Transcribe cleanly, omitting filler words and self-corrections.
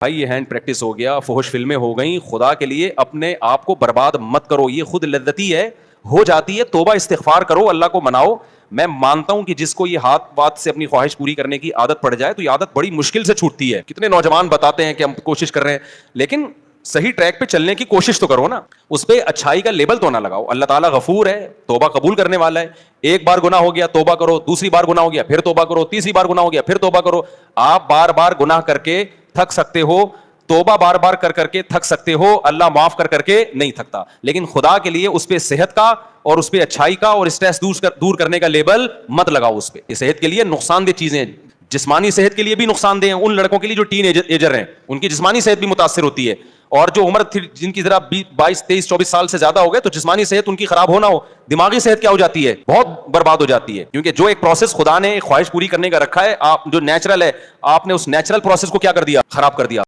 भाई ये hand practice हो गया, फुहश फिल्में हो गई, खुदा के लिए अपने आप को बर्बाद मत करो, ये खुद लद्दती है, हो जाती है, तोबा इस्तिगफार करो, अल्लाह को मनाओ। मैं मानता हूं कि जिसको ये हाथ बात से अपनी ख्वाहिश पूरी करने की आदत पड़ जाए तो ये आदत बड़ी मुश्किल से छूटती है। कितने नौजवान बताते हैं कि हम कोशिश कर रहे हैं, लेकिन सही ट्रैक पे चलने की कोशिश तो करो ना, उस पर अच्छाई का लेबल तो ना लगाओ। अल्लाह ताला गफूर है, तोबा कबूल करने वाला है। एक बार गुनाह हो गया तोबा करो, दूसरी बार गुनाह हो गया फिर तोबा करो, तीसरी बार गुनाह हो गया फिर तोबा करो। आप बार बार गुनाह करके थक सकते हो, तोबा बार बार कर करके थक सकते हो, अल्लाह माफ कर करके नहीं थकता। लेकिन खुदा के लिए उस पर सेहत का और उस पर अच्छाई का और स्ट्रेस दूर करने का लेबल मत लगाओ उस पर। सेहत के लिए नुकसानदेह चीजें, जिस्मानी सेहत के लिए भी नुकसानदेह हैं। उन लड़कों के लिए जो टीन एजर हैं, उनकी जिस्मानी सेहत भी मुतासर होती है। और जो उम्र थी, जिनकी जरा 22, 23, 24 साल से ज्यादा हो गए, तो जिस्मानी सेहत उनकी खराब हो ना हो, दिमागी सेहत क्या हो जाती है, बहुत बर्बाद हो जाती है। क्योंकि जो एक प्रोसेस खुदा ने ख्वाहिश पूरी करने का रखा है, आप जो नेचुरल है, आपने उस नेचुरल प्रोसेस को क्या कर दिया, खराब कर दिया।